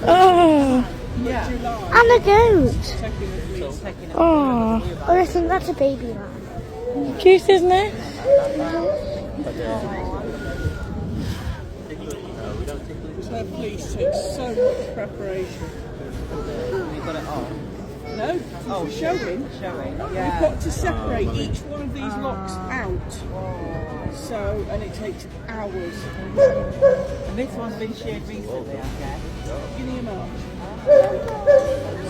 Oh, Yeah. and a goat. Oh, I think that's a baby lamb. Cute, isn't it? So please take so much preparation. You got it on. No, for showing. Showing. We've got to separate each one of these locks out. So, and it takes hours. And this one's been shared recently, okay? Beginning of March.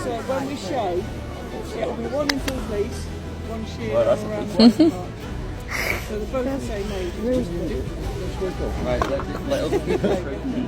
So when we show, it will be one in full fleece, one sheared and around the end of March. So they're both the same age. It's just different. Right, let us keep it through.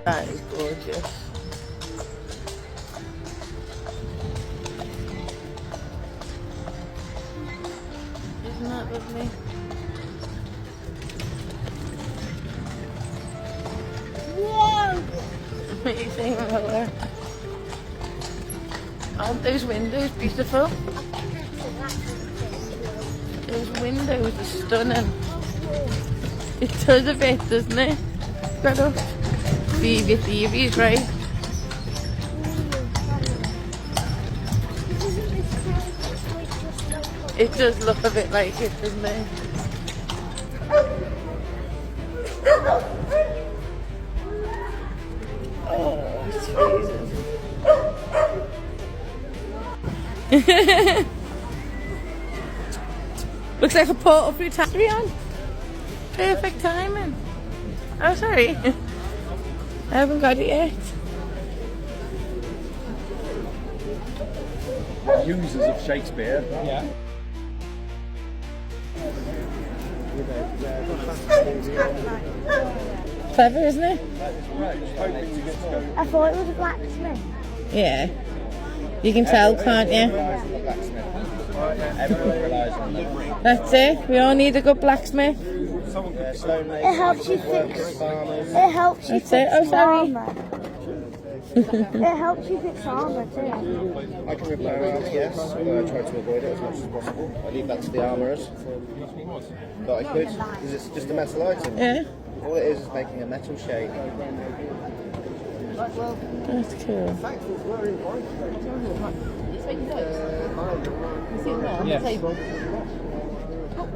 that is gorgeous. Isn't that lovely? Whoa! What do you think, Mother? Aren't those windows beautiful? Those windows are stunning. It does a bit, doesn't it? Got up. Phoebe's right. It does look a bit like it, doesn't it? Oh, it's freezing. Looks like a portal through time. Perfect timing. Oh, sorry. I haven't got it yet. Users of Shakespeare. Yeah. Clever, isn't it? I thought it was a blacksmith. Yeah. You can tell, can't you? Everyone relies on them. That's it. We all need a good blacksmith. It helps you fix. It helps you That's it. fix Oh, sorry. armor. It helps you fix armor too. I can repair arms, yes, although I try to avoid it as much as possible. I leave that to the armourers. But I could, because it's just a metal item. Yeah. All it is making a metal shape. That's cool. Yes.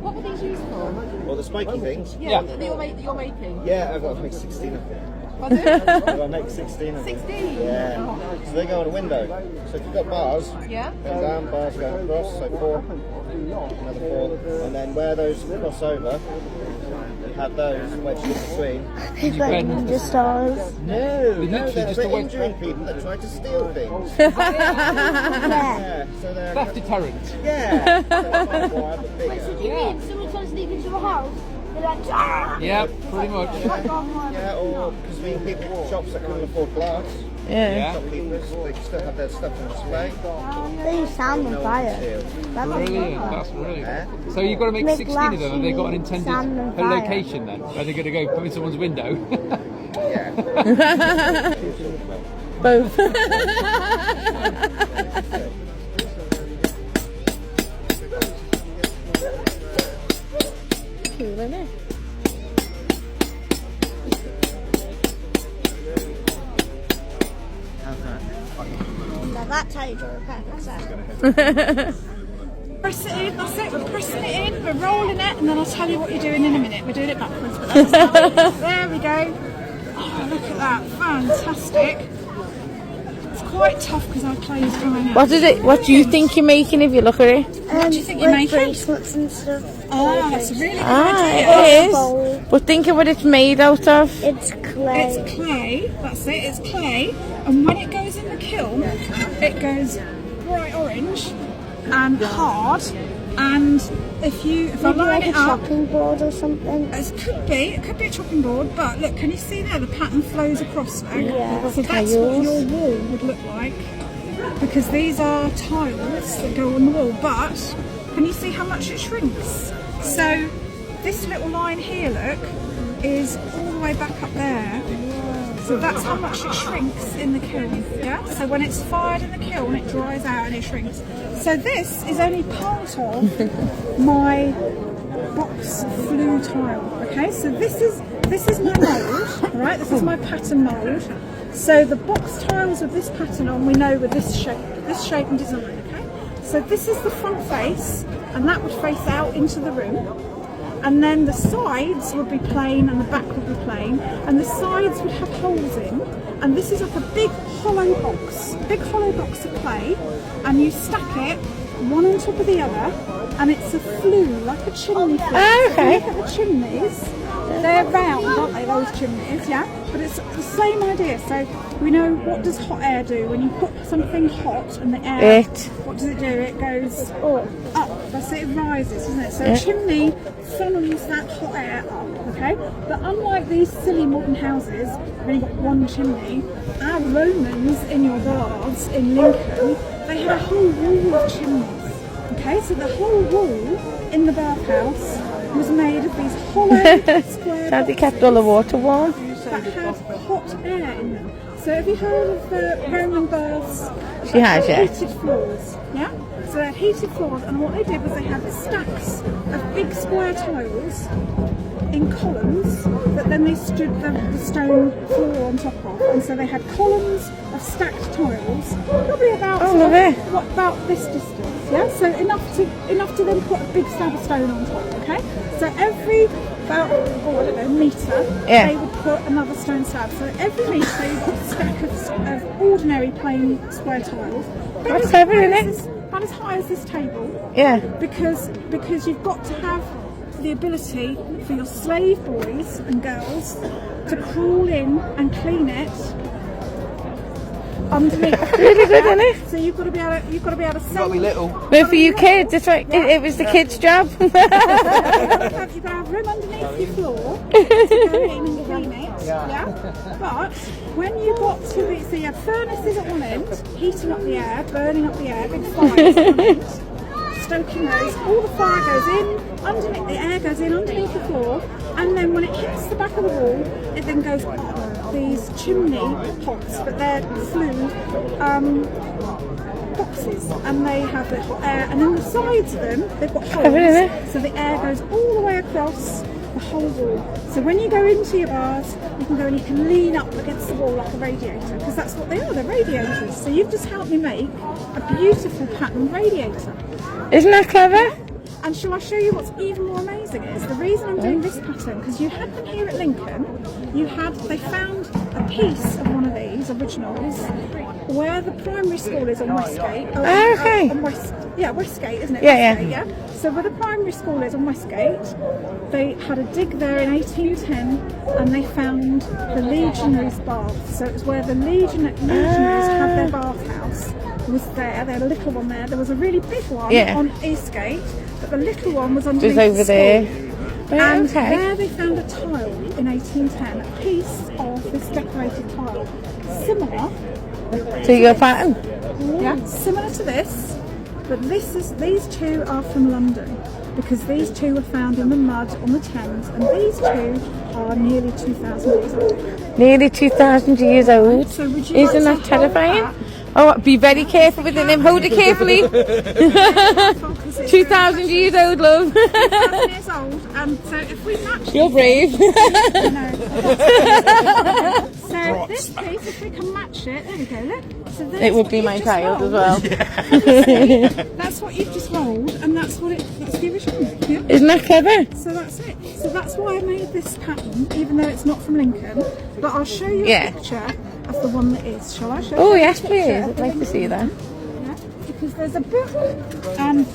What were these used for? Well, the spiky things. Yeah. That you're making? Yeah, I've got to make 16 of them. Pardon? I've got to make 16 of them. 16? Yeah. So they go on a window. So if you've got bars, Yeah. going down, bars going across, so 4, another 4, and then where those cross over, you have those wedged in between. He's like ninja stars. No, literally they're just a wedge injuring people that try to steal things. Yeah. Yeah, so they're... Theft deterrent. Yeah. So it's like wire, but bigger. So you mean someone trying to sneak into a house? Be like, "Ah!" Yeah, pretty much. Yeah, or because people, shops that couldn't afford glass, Yeah. shopkeepers, they still have their stuff on display. They sound on fire. That's Brilliant, that's brilliant. So you've got to make Make 16 of them. Have they got an glass sound on intended fire. location then? Where they're going to go put in someone's window? Both. Cool, isn't it? Now that's how you draw a pen. That's it. Press it in, that's it, we're pressing it in, we're rolling it, and then I'll tell you what you're doing in a minute. We're doing it backwards, but that's there we go. Oh, look at that, fantastic. It's quite tough because our clay's drying out. What is it? What do you think you're making if you look at it? What do you think you're making? Bracelets and stuff. Oh, that's a really good Ah, idea. it is. Bowl. But think of what it's made out of. It's clay. It's clay, that's it, it's clay, and when it goes in the kiln, it goes bright orange and hard, and if I Maybe line like a it up, chopping board or something. it could be a chopping board, but look, can you see there the pattern flows across there? Yeah, So that's what tiles. your wall would look like, because these are tiles that go on the wall, but can you see how much it shrinks? So this little line here, look, is all the way back up there. So that's how much it shrinks in the kiln, yeah? So when it's fired in the kiln, it dries out and it shrinks. So this is only part of my box flue tile, okay? So this is my mould, right? This is my pattern mould. So the box tiles with this pattern on, we know with this shape and design, okay? So this is the front face, and that would face out into the room. And then the sides would be plain and the back would be plain, and the sides would have holes in, and this is like a big hollow box of clay, and you stack it one on top of the other, and it's a flue, like a chimney flue. Oh, okay. Look at the chimneys, they're round, aren't they, those chimneys, yeah? But it's the same idea. So we know, what does hot air do? When you put something hot and the air, what does it do? It goes up, that's it, it rises, isn't it? So a chimney funnels that hot air up, okay? But unlike these silly modern houses, where you've got one chimney, our Romans in your baths in Lincoln, they had a whole wall of chimneys, okay? So the whole wall in the bathhouse was made of these hollow square How they kept all the water warm. that had hot air in them. So have you heard of the Roman baths? She has, yeah. Heated floors, yeah? So they had heated floors, and what they did was they had stacks of big square tiles in columns that then they stood the stone floor on top of, and so they had columns of stacked tiles, probably about about this distance, yeah. So enough to then put a big slab of stone on top, okay. So every about metre, they would put another stone slab. So every metre you've got a stack of ordinary plain square tiles. That's clever, isn't it? About as high as this table. Yeah. Because you've got to have the ability for your slave boys and girls to crawl in and clean it underneath. Really good, isn't it? So you've got to be able to sell. Got me little. But for you kids, it's right. It was the kids' job. You've got to have room underneath your floor to go in and clean it. Yeah. But when you got to the, so you have furnaces at one end, heating up the air, burning up the air, big fires at one end, stoking those. All the fire goes in underneath. The air goes in underneath the floor, and then when it hits the back of the wall, it then goes up these chimney pots, but they're flue boxes, and they have the hot air, and then the sides of them, they've got holes, so the air goes all the way across the whole wall. So when you go into your baths, you can go and you can lean up against the wall like a radiator, because that's what they are, they're radiators. So you've just helped me make a beautiful pattern radiator. Isn't that clever? And shall I show you what's even more amazing is the reason I'm doing this pattern, because you had them here at Lincoln, they found a piece of one of these originals where the primary school is on Westgate. Westgate, isn't it? Westgate, yeah. So where the primary school is on Westgate, they had a dig there in 1810, and they found the legionaries' baths. So it was where the legionaries had their bathhouse. Was there? They had a little one there. There was a really big one on Eastgate, but the little one was underneath over the school. there. Right, And okay. there they found a tile in 1810, a piece of this decorated tile, similar, So you got a pattern? yeah, similar to this, but these two are from London because these two were found in the mud on the Thames, and these two are nearly 2,000 years old. Nearly 2,000 years old. So would you Isn't like that to hold terrifying? that? Oh, be very careful with it. Hold it carefully. 2,000 years old, love. 2,000 years old, and so if we match You're brave. so this piece, if we can match it, there we go, look. So there's It would what be you've my just child as rolled. well. That's what you've just rolled, and that's the original. Yeah? Isn't that clever? So that's it. So that's why I made this pattern, even though it's not from Lincoln. But I'll show you Yeah. a picture of the one that is. Shall I show Oh, you? yes, a picture please. of I'd the like to Lincoln see that. one? Yeah, because there's a book, and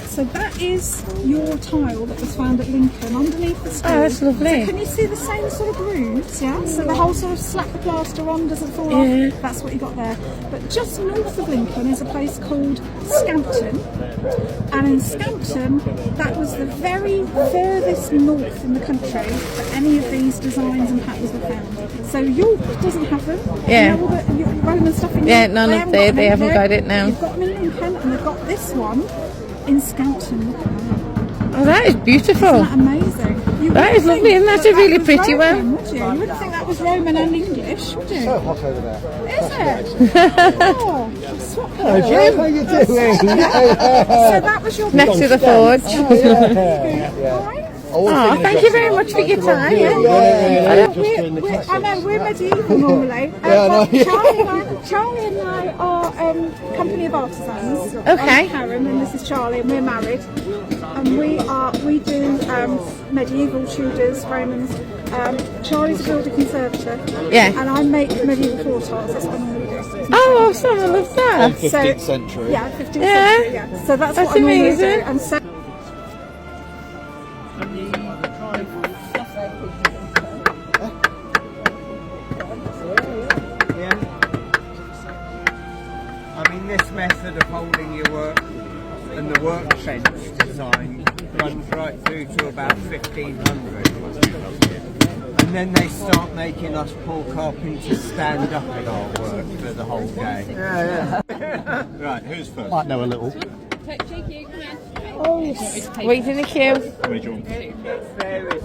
so that is your tile that was found at Lincoln underneath the school. Oh, that's lovely. So can you see the same sort of grooves? Yeah. So the whole sort of slap the plaster on, doesn't fall Yeah. off. That's what you got there. But just north of Lincoln is a place called Scampton. And in Scampton, that was the very furthest north in the country that any of these designs and patterns were found. So York doesn't have them. Yeah. You know, all the Roman stuff in Yeah, York, none of haven't they got them haven't here. got it now. You've got them in Lincoln, and they've got this one in Scampton. Look at that. Oh, that is beautiful. Isn't that amazing? You That wouldn't is lovely, think isn't that that a really was pretty one? Roman, would you? You wouldn't think that was Roman and English, would you? So hot over there. Is it? Oh, swap Hello, Jim. How you doing? So that was your Next to the forge. Alright. Oh, thank you very much for your time. I know we're medieval normally. Charlie and I are company of artisans. Okay. I'm Karen and this is Charlie, and we're married. And we do medieval, Tudors, Romans. Charlie's a builder conservator. Yeah. And I make medieval floor tiles. That's what I normally do. Oh, awesome. I love that. 15th century. Yeah, 15th Yeah. century. Yeah. So that's That's what I normally amazing. do. And so. I mean, this method of holding your work and the workbench design runs right through to about 1500. And then they start making us poor carpenters stand up at our work for the whole day. Right, who's first? Might know a little. Wait in the queue.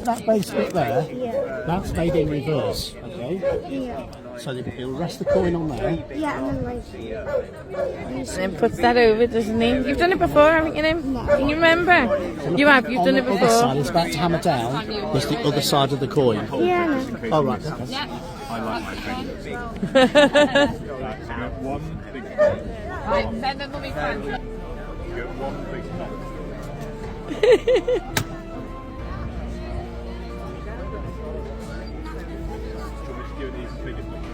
That base bit there, that's made in reverse, okay? So he'll rest the coin on there. Yeah, and then like. And then puts that over, doesn't he? You've done it before, haven't you, Nim? Can you remember? You have, you've On done it the other side, before. it's about to hammer down. There's the other side of the coin. Yeah. Oh, right. Okay. I like my fingers. One big Get one big knot. Give these bigger things.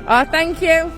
Oh, thank you.